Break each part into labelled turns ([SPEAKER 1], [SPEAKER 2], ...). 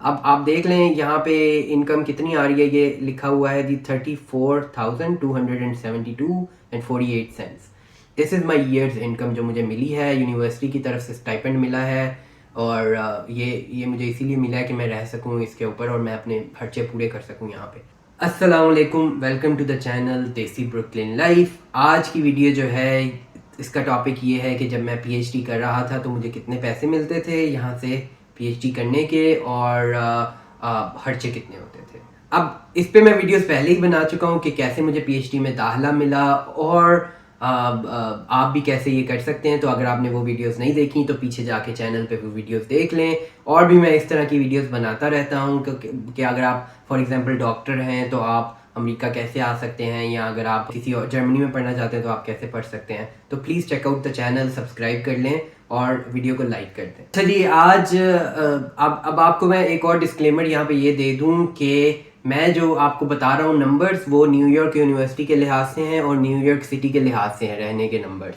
[SPEAKER 1] अब आप देख लें यहाँ पे इनकम कितनी आ रही है, ये लिखा हुआ है जी 34,272.48 this is my years income जो मुझे मिली है यूनिवर्सिटी की तरफ से स्टाइपेंड मिला है। और ये मुझे इसीलिए मिला है कि मैं रह सकूँ इसके ऊपर और मैं अपने खर्चे पूरे कर सकूँ यहाँ पे। अस्सलाम वालेकुम, वेलकम टू द चैनल देसी ब्रुकलिन लाइफ। आज की वीडियो जो है इसका टॉपिक ये है कि जब मैं पीएचडी कर रहा था तो मुझे कितने पैसे मिलते थे यहाँ से पीएचडी करने के और खर्चे कितने होते थे। अब इस पे मैं वीडियोस पहले ही बना चुका हूँ कि कैसे मुझे पीएचडी में दाखिला मिला और आप भी कैसे ये कर सकते हैं। तो अगर आपने वो वीडियोस नहीं देखी तो पीछे जाके चैनल पे वो वीडियोस देख लें। और भी मैं इस तरह की वीडियोस बनाता रहता हूँ कि अगर आप फॉर एग्जांपल डॉक्टर हैं तो आप अमेरिका कैसे आ सकते हैं, या अगर आप किसी और जर्मनी में पढ़ना चाहते हैं तो आप कैसे पढ़ सकते हैं। तो please check out the channel, subscribe कर लें और वीडियो को लाइक कर दें। चलिए आज अब आपको मैं एक और डिस्क्लेमर यहाँ पे ये दे दूँ कि मैं जो आपको बता रहा हूँ नंबर्स वो न्यूयॉर्क यूनिवर्सिटी के लिहाज से हैं और न्यूयॉर्क सिटी के लिहाज से हैं रहने के नंबर्स।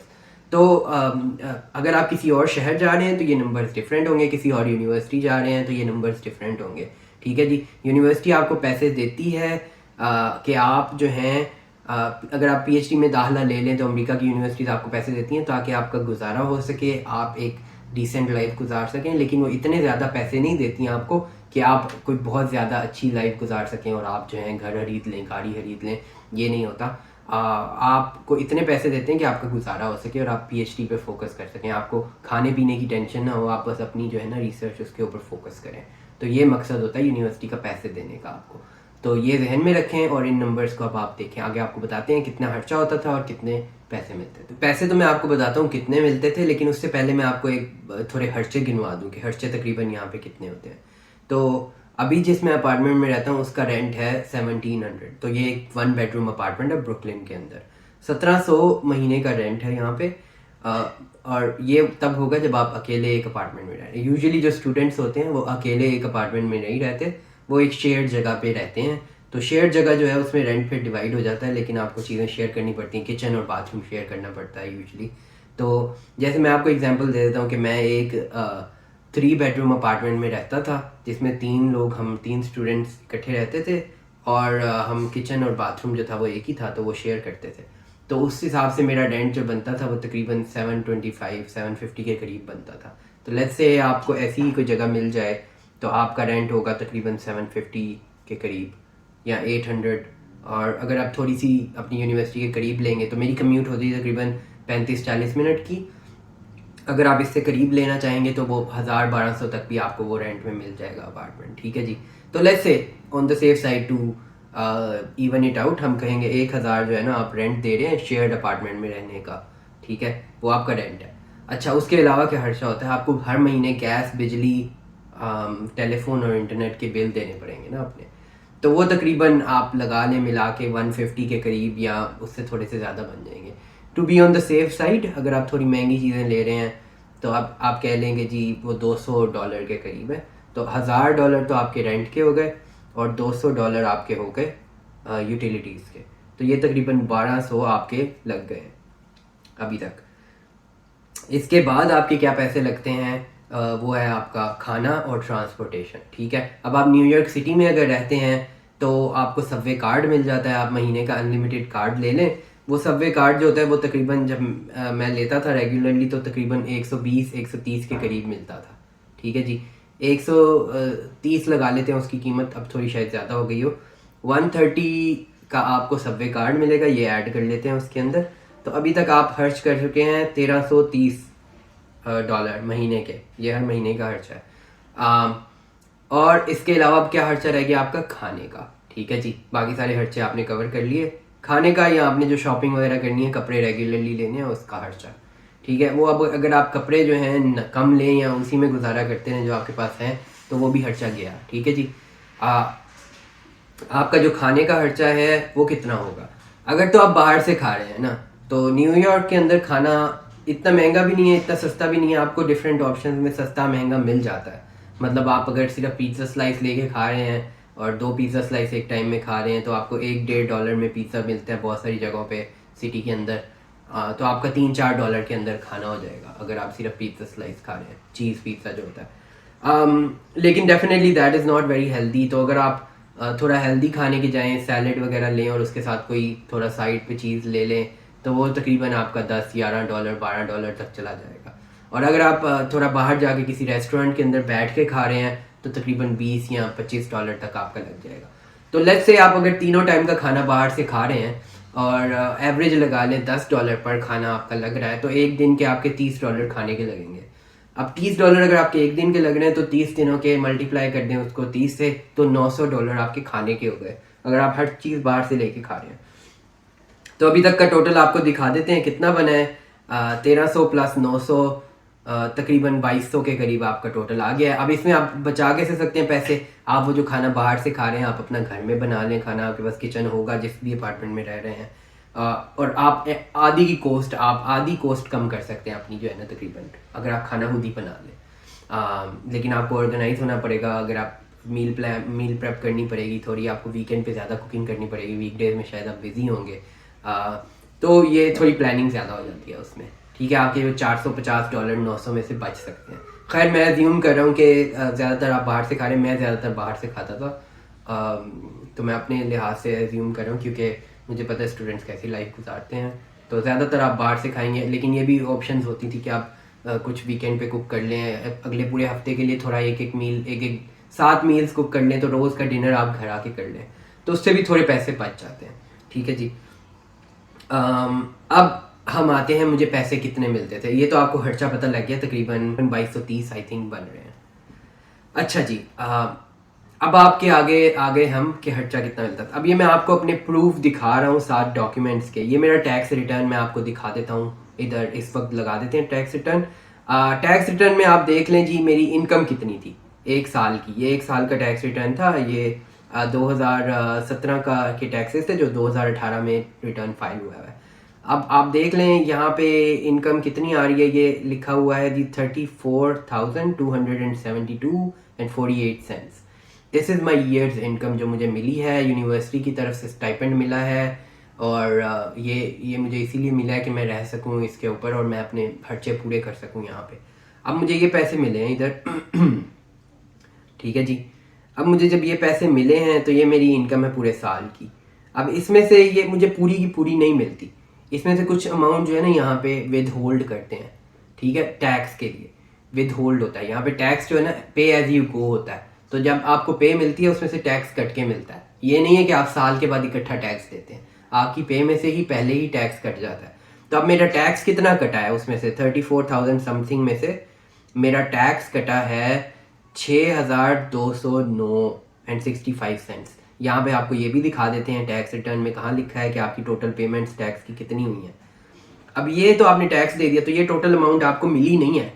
[SPEAKER 1] तो अगर आप किसी और शहर जा रहे हैं तो ये नंबर्स डिफरेंट होंगे, किसी और यूनिवर्सिटी जा रहे हैं तो ये नंबर्स डिफरेंट होंगे। ठीक है जी। यूनिवर्सिटी आपको पैसे देती है कि आप जो हैं अगर आप पीएचडी में दाखिला ले लें तो अमेरिका की यूनिवर्सिटीज़ आपको पैसे देती हैं ताकि आपका गुजारा हो सके, आप एक डिसेंट लाइफ गुजार सकें। लेकिन वो इतने ज़्यादा पैसे नहीं देती हैं आपको कि आप कोई बहुत ज़्यादा अच्छी लाइफ गुजार सकें और आप जो हैं घर खरीद लें, गाड़ी खरीद लें, ये नहीं होता। आपको इतने पैसे देते हैं कि आपका गुजारा हो सके और आप पीएचडी पे फोकस कर सकें, आपको खाने पीने की टेंशन ना हो, आप बस अपनी जो है ना रिसर्च उसके ऊपर फोकस करें। तो ये मकसद होता है यूनिवर्सिटी का पैसे देने का आपको। तो ये जहन में रखें और इन नंबर्स को अब आप देखें। आगे आपको बताते हैं कितना खर्चा होता था और कितने पैसे मिलते थे। पैसे तो मैं आपको बताता हूँ कितने मिलते थे, लेकिन उससे पहले मैं आपको एक थोड़े खर्चे गिनवा दूँ कि खर्चे तकरीबन यहाँ पे कितने होते हैं। तो अभी जिस मैं अपार्टमेंट में रहता हूँ उसका रेंट है 1700। तो ये एक 1 बेडरूम अपार्टमेंट है ब्रुकलिन के अंदर। 1700 महीने का रेंट है यहाँ पे। और ये तब होगा जब आप अकेले एक अपार्टमेंट में रह रहे हैं। यूजुअली जो स्टूडेंट्स होते हैं वो अकेले एक अपार्टमेंट में नहीं रहते, वो एक शेयर्ड जगह पे रहते हैं। तो शेयर्ड जगह जो है उसमें रेंट फिर डिवाइड हो जाता है, लेकिन आपको चीज़ें शेयर करनी पड़ती हैं, किचन और बाथरूम शेयर करना पड़ता है यूजुअली। तो जैसे मैं आपको एग्जांपल दे देता हूँ कि मैं एक 3 बेडरूम अपार्टमेंट में रहता था जिसमें 3 लोग, हम 3 स्टूडेंट्स इकट्ठे रहते थे और हम किचन और बाथरूम जो था वो एक ही था, तो वो शेयर करते थे। तो उस हिसाब से मेरा रेंट जो बनता था वो तकरीबन 750 के करीब बनता था। तो लेट्स से आपको ऐसी ही कोई जगह मिल जाए तो आपका रेंट होगा तकरीबन 750 के करीब या 800। और अगर आप थोड़ी सी अपनी यूनिवर्सिटी के करीब लेंगे तो मेरी कम्यूट होती है तकरीबन 35-40 मिनट की। अगर आप इससे करीब लेना चाहेंगे तो वो 1000-1200 तक भी आपको वो रेंट में मिल जाएगा अपार्टमेंट। ठीक है जी। तो let's say on the safe side to even it out हम कहेंगे 1000 जो है ना आप रेंट दे रहे हैं शेयर्ड अपार्टमेंट में रहने का। ठीक है, वो आपका रेंट है। अच्छा, उसके अलावा क्या खर्चा होता है? आपको हर महीने गैस, बिजली, टेलीफोन और इंटरनेट के बिल देने पड़ेंगे ना अपने। तो वो तकरीबन आप लगा लें मिला के 150 के करीब या उससे थोड़े से ज़्यादा बन जाएंगे। To be on the safe side अगर आप थोड़ी महंगी चीज़ें ले रहे हैं तो आप कह लेंगे जी वो $200 के करीब है। तो $1000 तो आपके रेंट के हो गए और $200 आपके हो गए यूटिलिटीज़ के। तो ये तकरीबन 1200 आपके लग गए अभी तक। इसके बाद आपके क्या पैसे लगते हैं वो है आपका खाना और ट्रांसपोर्टेशन। ठीक है, अब आप न्यूयॉर्क सिटी में अगर रहते हैं तो आपको सबवे कार्ड मिल जाता है, आप महीने का अनलिमिटेड कार्ड ले लें। वो सबवे कार्ड जो होता है वो तकरीबन जब मैं लेता था रेगुलरली तो तकरीबन 120-130 के करीब मिलता था। ठीक है जी, 130 लगा लेते हैं उसकी कीमत, अब थोड़ी शायद ज़्यादा हो गई हो। 130 का आपको सबवे कार्ड मिलेगा, ये ऐड कर लेते हैं उसके अंदर। तो अभी तक आप खर्च कर चुके हैं $1330 महीने के, ये हर महीने का खर्चा है। और इसके अलावा अब क्या खर्चा रह गया आपका? खाने का। ठीक है जी, बाकी सारे खर्चे आपने कवर कर लिए। खाने का या आपने जो शॉपिंग वगैरह करनी है, कपड़े रेगुलरली लेने हैं, उसका खर्चा। ठीक है, वो अब अगर आप कपड़े जो हैं कम लें या उसी में गुजारा करते हैं जो आपके पास हैं तो वो भी खर्चा गया। ठीक है जी। आपका जो खाने का खर्चा है वो कितना होगा? अगर तो आप बाहर से खा रहे हैं ना, तो न्यूयॉर्क के अंदर खाना इतना महंगा भी नहीं है, इतना सस्ता भी नहीं है। आपको डिफरेंट ऑप्शन में सस्ता महंगा मिल जाता है। मतलब आप अगर सिर्फ पिज़्ज़ा स्लाइस लेके खा रहे हैं और 2 पिज़्ज़ा स्लाइस एक टाइम में खा रहे हैं तो आपको $1-1.5 में पिज़्ज़ा मिलता है बहुत सारी जगहों पे सिटी के अंदर। तो आपका $3-4 के अंदर खाना हो जाएगा अगर आप सिर्फ पिज़्ज़ा स्लाइस खा रहे हैं, चीज़ पिज़्ज़ा जो होता है। लेकिन definitely that is not very healthy. तो अगर आप थोड़ा हेल्दी खाने के जाएं, सैलड वगैरह लें और उसके साथ कोई थोड़ा साइड पे चीज़ ले लें, तो वो तकरीबन आपका $10, $11, $12 तक चला जाएगा। और अगर आप थोड़ा बाहर जाके किसी रेस्टोरेंट के अंदर बैठ के खा रहे हैं तो तकरीबन $20 या $25 तक आपका लग जाएगा। तो लेट्स से आप अगर तीनों टाइम का खाना बाहर से खा रहे हैं और एवरेज लगा लें $10 पर खाना आपका लग रहा है, तो एक दिन के आपके $30 खाने के लगेंगे। अब $30 अगर आपके एक दिन के लग रहे हैं तो 30 दिनों के मल्टीप्लाई कर दें उसको 30 से, तो $900 आपके खाने के हो गए अगर आप हर चीज़ बाहर से लेके खा रहे हैं। तो अभी तक का टोटल आपको दिखा देते हैं कितना बना है। 1300 प्लस 900 तकरीबन 2200 के करीब आपका टोटल आ गया है। अब इसमें आप बचा के सकते हैं पैसे। आप वो जो खाना बाहर से खा रहे हैं आप अपना घर में बना लें खाना, आपके पास किचन होगा जिस भी अपार्टमेंट में रह रहे हैं। और आप आधी कोस्ट कम कर सकते हैं अपनी जो है ना तकरीबन, अगर आप खाना खुद ही बना लें। लेकिन आपको ऑर्गेनाइज होना पड़ेगा। अगर आप मील प्रेप करनी पड़ेगी थोड़ी, आपको वीकेंड पे ज़्यादा कुकिंग करनी पड़ेगी, वीकडेज में शायद आप बिज़ी होंगे। तो ये थोड़ी प्लानिंग ज़्यादा हो जाती है उसमें। ठीक है, आपके $450 900 में से बच सकते हैं। खैर मैं अज्यूम कर रहा हूँ कि ज़्यादातर आप बाहर से खा रहे हैं। मैं ज़्यादातर बाहर से खाता था, तो मैं अपने लिहाज से अज्यूम कर रहा हूँ क्योंकि मुझे पता है स्टूडेंट्स कैसी लाइफ गुजारते हैं। तो ज़्यादातर आप बाहर से खाएंगे, लेकिन ये भी ऑप्शंस होती थी कि आप कुछ वीकेंड पे कुक कर लें, अगले पूरे हफ्ते के लिए थोड़ा एक 7 मील्स कुक कर लें, तो रोज़ का डिनर आप घर आके कर लें, तो उससे भी थोड़े पैसे बच जाते हैं। ठीक है जी। अब हम आते हैं मुझे पैसे कितने मिलते थे। ये तो आपको खर्चा पता लग गया, तकरीबन 2230 आई थिंक बन रहे हैं। अच्छा जी, अब आपके आगे हम कि खर्चा कितना मिलता था। अब ये मैं आपको अपने प्रूफ दिखा रहा हूँ 7 डॉक्यूमेंट्स के। ये मेरा टैक्स रिटर्न मैं आपको दिखा देता हूँ, इधर इस वक्त लगा देते हैं टैक्स रिटर्न। टैक्स रिटर्न में आप देख लें जी मेरी इनकम कितनी थी एक साल की। ये एक साल का टैक्स रिटर्न था। ये 2017 का के टैक्सेस थे जो 2018 में रिटर्न फाइल हुआ है। अब आप देख लें यहाँ पे इनकम कितनी आ रही है। ये लिखा हुआ है जी 34,272.48 this is my years income जो मुझे मिली है। यूनिवर्सिटी की तरफ से स्टाइपेंड मिला है और ये मुझे इसीलिए मिला है कि मैं रह सकूँ इसके ऊपर और मैं अपने खर्चे पूरे कर सकूँ यहाँ पे। अब मुझे ये पैसे मिले हैं इधर ठीक है जी। अब मुझे जब ये पैसे मिले हैं तो ये मेरी इनकम है पूरे साल की। अब इसमें से ये मुझे पूरी की पूरी नहीं मिलती, इसमें से कुछ अमाउंट जो है ना यहाँ पे विद होल्ड करते हैं। ठीक है, टैक्स के लिए विद होल्ड होता है यहाँ पे। टैक्स जो है ना पे एज यू गो होता है, तो जब आपको पे मिलती है उसमें से टैक्स कट के मिलता है। ये नहीं है कि आप साल के बाद इकट्ठा टैक्स देते हैं, आपकी पे में से ही पहले ही टैक्स कट जाता है। तो अब मेरा टैक्स कितना कटा है उसमें से 34,000 समथिंग में से मेरा टैक्स कटा है 6,209.65 यहाँ पे आपको ये भी दिखा देते हैं टैक्स रिटर्न में कहाँ लिखा है कि आपकी टोटल पेमेंट्स टैक्स की कितनी हुई हैं। अब ये तो आपने टैक्स दे दिया तो ये टोटल अमाउंट आपको मिली नहीं है।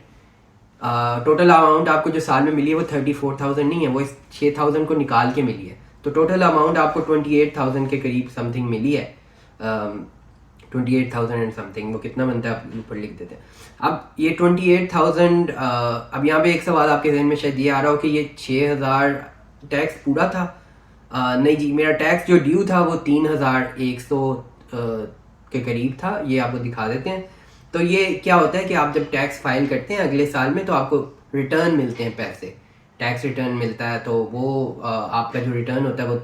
[SPEAKER 1] टोटल अमाउंट आपको जो साल में मिली है वो 34,000 नहीं है, वो इस 6,000 को निकाल के मिली है। तो टोटल अमाउंट आपको 28,000 के करीब समथिंग मिली है। 28,000 एंड समथिंग, वो कितना बनता है आप ऊपर लिख देते हैं। अब ये 28,000, अब यहाँ पे एक सवाल आपके जहन में शायद ये आ रहा हो कि ये 6,000 टैक्स पूरा था। नहीं जी, मेरा टैक्स जो ड्यू था वो 3,100 के करीब था। ये आपको दिखा देते हैं। तो ये क्या होता है कि आप जब टैक्स फाइल करते हैं अगले साल में तो आपको रिटर्न मिलते हैं पैसे, टैक्स रिटर्न मिलता है। तो वो आपका जो रिटर्न होता है वो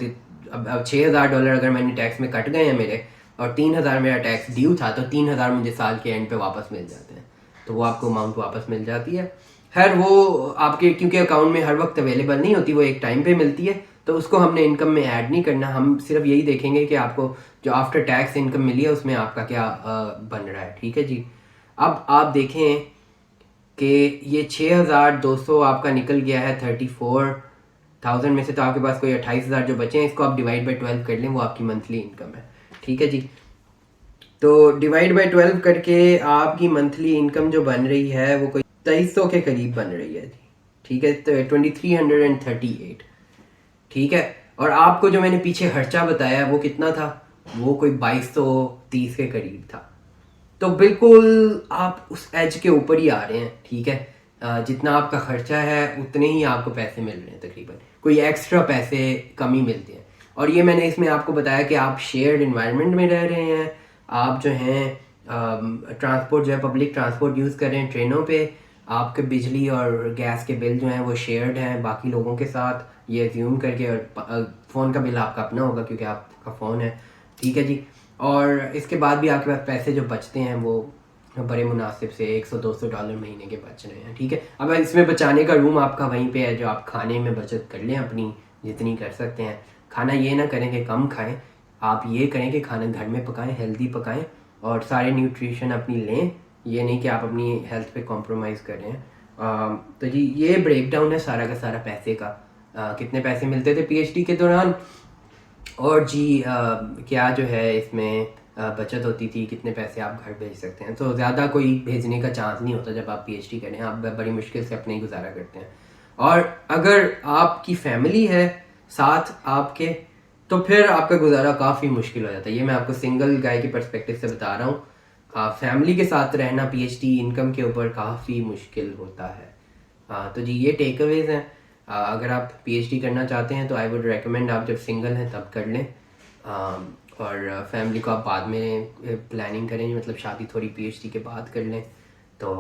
[SPEAKER 1] अब $6,000 अगर मैंने टैक्स में कट गए हैं मेरे और 3,000 मेरा टैक्स ड्यू था, तो 3,000 मुझे साल के एंड पे वापस मिल जाते हैं। तो वो आपको अमाउंट वापस मिल जाती है। खैर वो आपके क्योंकि अकाउंट में हर वक्त अवेलेबल नहीं होती, वो एक टाइम पे मिलती है, तो उसको हमने इनकम में ऐड नहीं करना। हम सिर्फ यही देखेंगे कि आपको जो आफ्टर टैक्स इनकम मिली है उसमें आपका क्या बन रहा है। ठीक है जी। अब आप देखें कि ये 6,200 आपका निकल गया है 34,000 में से, तो आपके पास कोई 28,000 जो बचे हैं, इसको आप डिवाइड बाई 12 कर लें, वो आपकी मंथली इनकम है। ठीक है जी। तो डिवाइड बाई 12 करके आपकी मंथली इनकम जो बन रही है वो कोई 2300 के करीब बन रही है जी। ठीक है, तो 2338। ठीक है, और आपको जो मैंने पीछे खर्चा बताया वो कितना था, वो कोई 2230 के करीब था। तो बिल्कुल आप उस एज के ऊपर ही आ रहे हैं। ठीक है, जितना आपका खर्चा है उतने ही आपको पैसे मिल रहे हैं तकरीबन, कोई एक्स्ट्रा पैसे कम ही मिलते हैं। और ये मैंने इसमें आपको बताया कि आप शेयर्ड इन्वायरमेंट में रह रहे हैं, आप जो हैं ट्रांसपोर्ट जो है पब्लिक ट्रांसपोर्ट यूज़ कर रहे हैं ट्रेनों पे, आपके बिजली और गैस के बिल जो हैं वो शेयर्ड हैं बाकी लोगों के साथ, ये एज्यूम करके। और फ़ोन का बिल आपका अपना होगा क्योंकि आपका फ़ोन है, ठीक है जी। और इसके बाद भी आपके पास पैसे जो बचते हैं वो बड़े मुनासिब से $100-200 महीने के बच रहे हैं, ठीक है। अब इसमें बचाने का रूम आपका वहीं पे है, जो आप खाने में बचत कर लें अपनी जितनी कर सकते हैं। खाना ये ना करें कि कम खाएं, आप ये करें कि खाना घर में पकाएं, हेल्दी पकाएं और सारे न्यूट्रिशन अपनी लें। ये नहीं कि आप अपनी हेल्थ पे कॉम्प्रोमाइज़ कर रहे हैं। तो जी ये ब्रेक डाउन है सारा का सारा पैसे का। कितने पैसे मिलते थे पीएचडी के दौरान, और जी क्या जो है इसमें बचत होती थी, कितने पैसे आप घर भेज सकते हैं। तो ज़्यादा कोई भेजने का चांस नहीं होता जब आप पीएचडी करें, आप बड़ी मुश्किल से अपने ही गुजारा करते हैं। और अगर आपकी फैमिली है साथ आपके, तो फिर आपका गुजारा काफ़ी मुश्किल हो जाता है। ये मैं आपको सिंगल गाय की पर्सपेक्टिव से बता रहा हूँ। फैमिली के साथ रहना पीएचडी इनकम के ऊपर काफ़ी मुश्किल होता है। तो जी ये टेक अवेज हैं। अगर आप पीएचडी करना चाहते हैं तो आई वुड रेकमेंड आप जब सिंगल हैं तब कर लें। और फैमिली को आप बाद में प्लानिंग करें, मतलब शादी थोड़ी पीएचडी के बाद कर लें। तो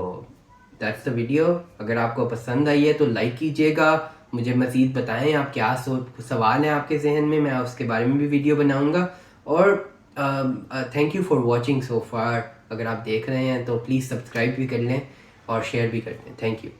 [SPEAKER 1] दैट्स द वीडियो। अगर आपको पसंद आई है तो लाइक कीजिएगा, मुझे मज़ीद बताएं आप क्या सवाल हैं आपके जहन में, मैं उसके बारे में भी वीडियो बनाऊंगा। और thank you for watching so far. अगर आप देख रहे हैं तो प्लीज़ सब्सक्राइब भी कर लें और शेयर भी कर लें। Thank you.